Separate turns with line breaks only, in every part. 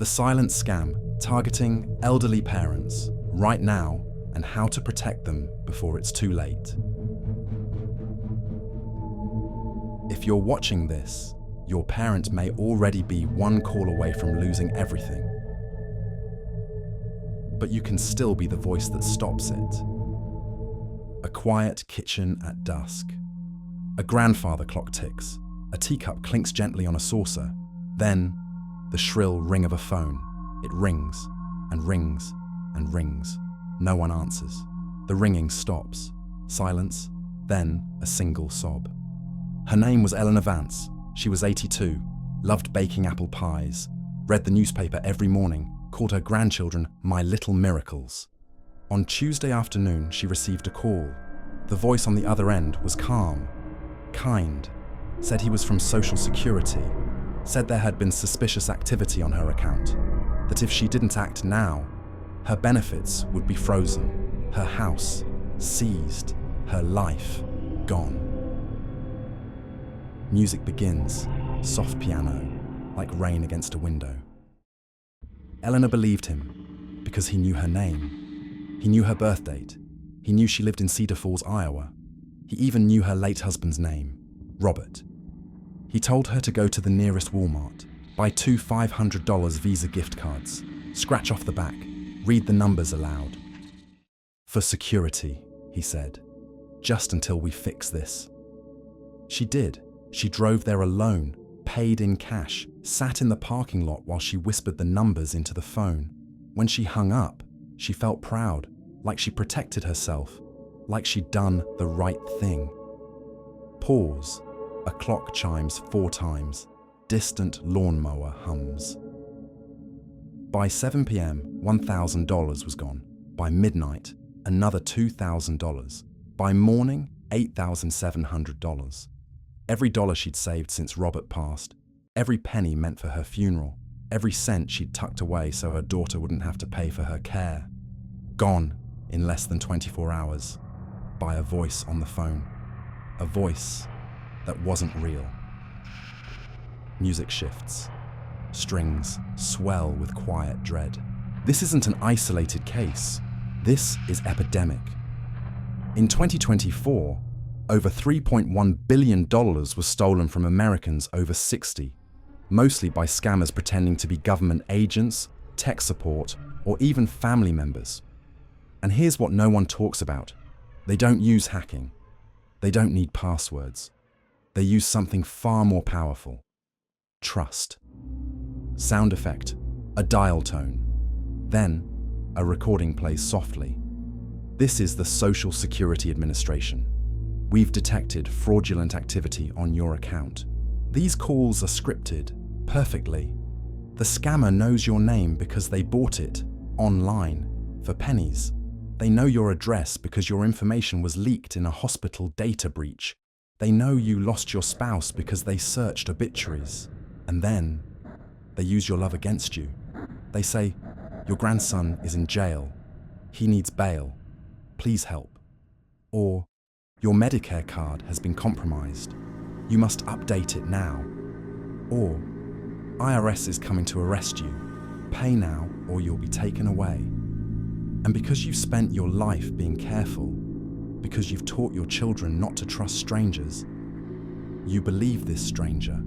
The silent scam targeting elderly parents right now and how to protect them before it's too late. If you're watching this, your parent may already be one call away from losing everything. But you can still be the voice that stops it. A quiet kitchen at dusk. A grandfather clock ticks. A teacup clinks gently on a saucer. Then, the shrill ring of a phone. It rings and rings and rings. No one answers. The ringing stops. Silence, then a single sob. Her name was Eleanor Vance. She was 82, loved baking apple pies, read the newspaper every morning, called her grandchildren my little miracles. On Tuesday afternoon, she received a call. The voice on the other end was calm, kind, said he was from Social Security, said there had been suspicious activity on her account, that if she didn't act now, her benefits would be frozen, her house seized, her life gone. Music begins, soft piano, like rain against a window. Eleanor believed him because he knew her name. He knew her birth date. He knew she lived in Cedar Falls, Iowa. He even knew her late husband's name, Robert. He told her to go to the nearest Walmart, buy 2 $500 Visa gift cards, scratch off the back, read the numbers aloud. For security, he said, just until we fix this. She did. She drove there alone, paid in cash, sat in the parking lot while she whispered the numbers into the phone. When she hung up, she felt proud, like she protected herself, like she'd done the right thing. Pause. A clock chimes 4 times. Distant lawnmower hums. By 7 p.m., $1,000 was gone. By midnight, another $2,000. By morning, $8,700. Every dollar she'd saved since Robert passed, every penny meant for her funeral, every cent she'd tucked away so her daughter wouldn't have to pay for her care. Gone in less than 24 hours by a voice on the phone. A voice that wasn't real. Music shifts. Strings swell with quiet dread. This isn't an isolated case. This is epidemic. In 2024, over $3.1 billion was stolen from Americans over 60, mostly by scammers pretending to be government agents, tech support, or even family members. And here's what no one talks about. They don't use hacking. They don't need passwords. They use something far more powerful. Trust. Sound effect, a dial tone. Then, a recording plays softly. This is the Social Security Administration. We've detected fraudulent activity on your account. These calls are scripted perfectly. The scammer knows your name because they bought it online for pennies. They know your address because your information was leaked in a hospital data breach. They know you lost your spouse because they searched obituaries. And then they use your love against you. They say, your grandson is in jail. He needs bail. Please help. Or, your Medicare card has been compromised. You must update it now. Or, IRS is coming to arrest you. Pay now or you'll be taken away. And because you've spent your life being careful, because you've taught your children not to trust strangers, you believe this stranger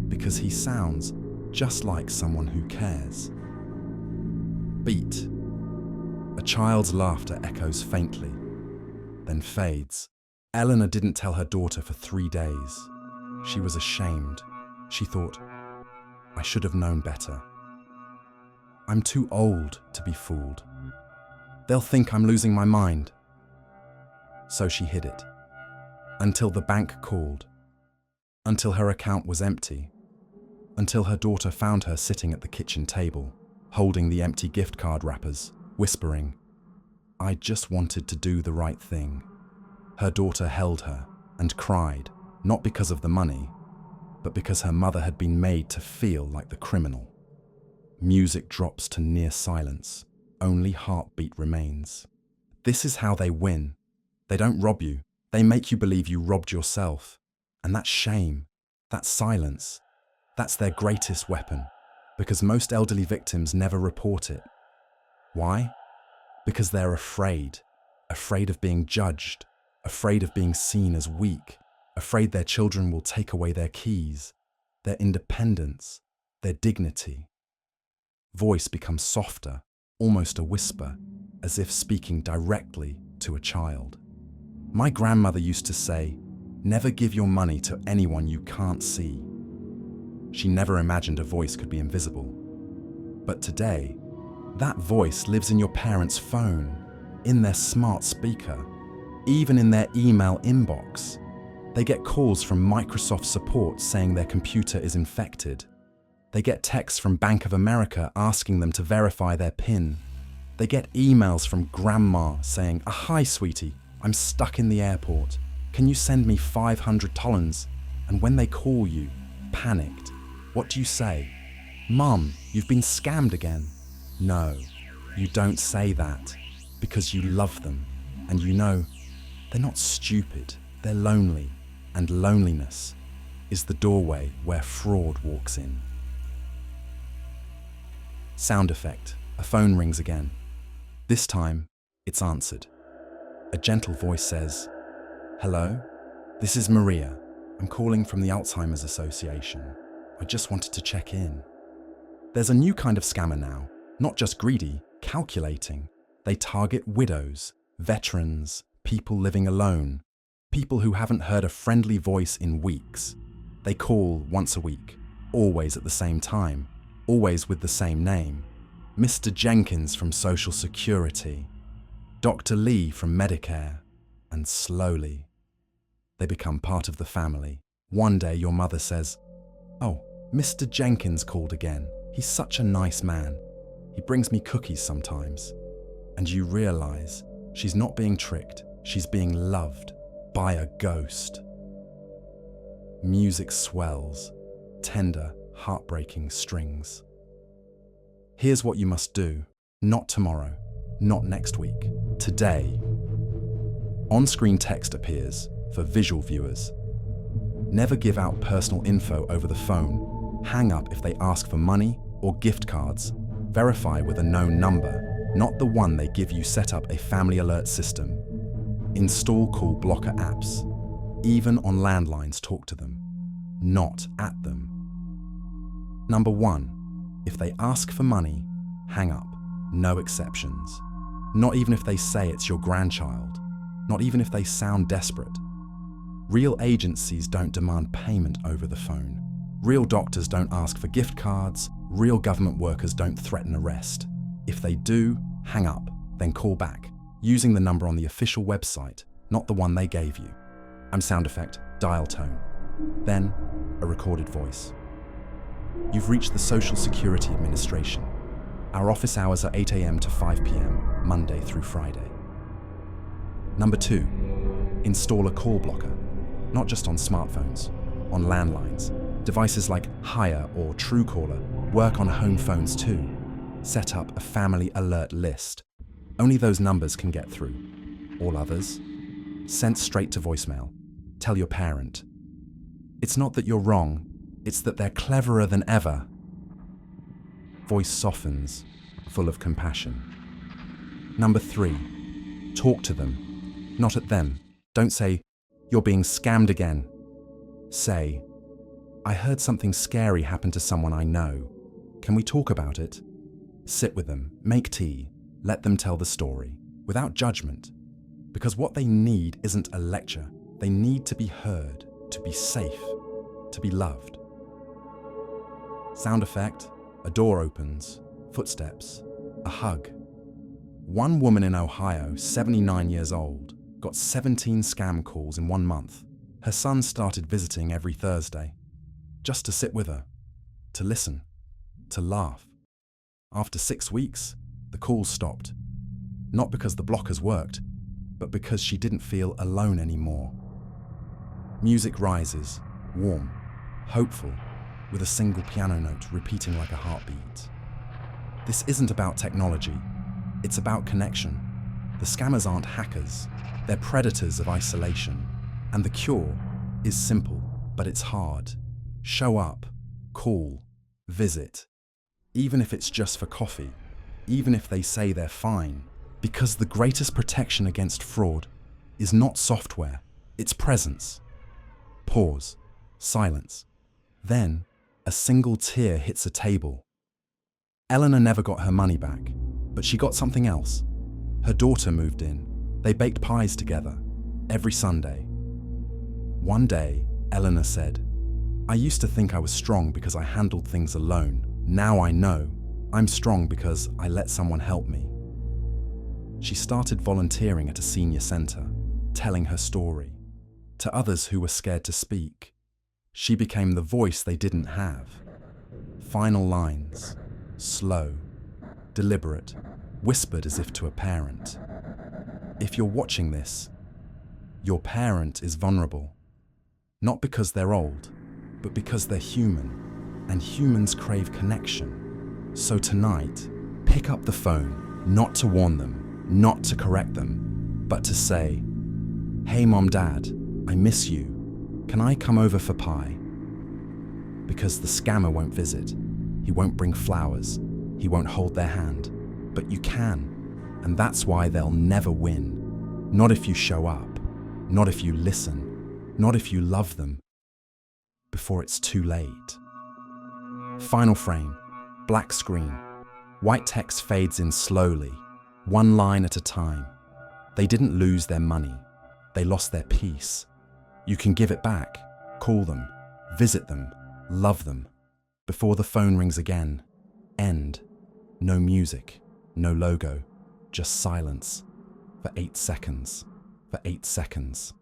because he sounds just like someone who cares. Beat. A child's laughter echoes faintly, then fades. Eleanor didn't tell her daughter for 3 days. She was ashamed. She thought, I should have known better. I'm too old to be fooled. They'll think I'm losing my mind. So she hid it. Until the bank called. Until her account was empty. Until her daughter found her sitting at the kitchen table, holding the empty gift card wrappers, whispering, I just wanted to do the right thing. Her daughter held her and cried, not because of the money, but because her mother had been made to feel like the criminal. Music drops to near silence. Only heartbeat remains. This is how they win. They don't rob you. They make you believe you robbed yourself. And that shame, that silence, that's their greatest weapon. Because most elderly victims never report it. Why? Because they're afraid of being judged, afraid of being seen as weak, afraid their children will take away their keys, their independence, their dignity. Voice becomes softer, almost a whisper, as if speaking directly to a child. My grandmother used to say, "Never give your money to anyone you can't see." She never imagined a voice could be invisible. But today, that voice lives in your parents' phone, in their smart speaker, even in their email inbox. They get calls from Microsoft support saying their computer is infected. They get texts from Bank of America asking them to verify their PIN. They get emails from grandma saying, "Hi, sweetie, I'm stuck in the airport. Can you send me $500? And when they call you, panicked, what do you say? "Mum, you've been scammed again." No, you don't say that, because you love them, and you know they're not stupid, they're lonely, and loneliness is the doorway where fraud walks in. Sound effect. A phone rings again. This time, it's answered. A gentle voice says, "Hello, this is Maria. I'm calling from the Alzheimer's Association. I just wanted to check in." There's a new kind of scammer now, not just greedy, calculating. They target widows, veterans, people living alone, people who haven't heard a friendly voice in weeks. They call once a week, always at the same time, always with the same name. Mr. Jenkins from Social Security, Dr. Lee from Medicare, and slowly, they become part of the family. One day your mother says, "Oh, Mr. Jenkins called again. He's such a nice man. He brings me cookies sometimes." And you realize she's not being tricked, she's being loved by a ghost. Music swells, tender, heartbreaking strings. Here's what you must do, not tomorrow, not next week, today. On-screen text appears for visual viewers. Never give out personal info over the phone. Hang up if they ask for money or gift cards. Verify with a known number, not the one they give you. Set up a family alert system. Install call blocker apps. Even on landlines, talk to them, not at them. Number 1, if they ask for money, hang up. No exceptions. Not even if they say it's your grandchild. Not even if they sound desperate. Real agencies don't demand payment over the phone. Real doctors don't ask for gift cards. Real government workers don't threaten arrest. If they do, hang up, then call back, using the number on the official website, not the one they gave you. Sound effect, dial tone. Then, a recorded voice. You've reached the Social Security Administration. Our office hours are 8 a.m. to 5 p.m., Monday through Friday. Number 2, install a call blocker, not just on smartphones, on landlines. Devices like Hire or Truecaller work on home phones too. Set up a family alert list. Only those numbers can get through. All others, sent straight to voicemail. Tell your parent. It's not that you're wrong, it's that they're cleverer than ever. Voice softens, full of compassion. Number 3, talk to them, not at them. Don't say, "You're being scammed again." Say, "I heard something scary happen to someone I know. Can we talk about it?" Sit with them, make tea, let them tell the story, without judgment. Because what they need isn't a lecture. They need to be heard, to be safe, to be loved. Sound effect, a door opens, footsteps, a hug. One woman in Ohio, 79 years old, got 17 scam calls in 1 month. Her son started visiting every Thursday, just to sit with her, to listen, to laugh. After 6 weeks, the calls stopped. Not because the blockers worked, but because she didn't feel alone anymore. Music rises, warm, hopeful, with a single piano note repeating like a heartbeat. This isn't about technology, it's about connection. The scammers aren't hackers, they're predators of isolation. And the cure is simple, but it's hard. Show up, call, visit, even if it's just for coffee, even if they say they're fine, because the greatest protection against fraud is not software, it's presence. Pause. Silence. Then, a single tear hits a table. Eleanor never got her money back, but she got something else. Her daughter moved in. They baked pies together, every Sunday. One day, Eleanor said, "I used to think I was strong because I handled things alone. Now I know I'm strong because I let someone help me." She started volunteering at a senior center, telling her story. To others who were scared to speak, she became the voice they didn't have. Final lines, slow, deliberate, whispered as if to a parent. If you're watching this, your parent is vulnerable. Not because they're old, but because they're human, and humans crave connection. So tonight, pick up the phone, not to warn them, not to correct them, but to say, "Hey Mom, Dad, I miss you. Can I come over for pie?" Because the scammer won't visit. He won't bring flowers. He won't hold their hand. But you can, and that's why they'll never win. Not if you show up, not if you listen, not if you love them, before it's too late. Final frame, black screen. White text fades in slowly, one line at a time. They didn't lose their money. They lost their peace. You can give it back, call them, visit them, love them. Before the phone rings again, end. No music, no logo, just silence. For 8 seconds. For 8 seconds.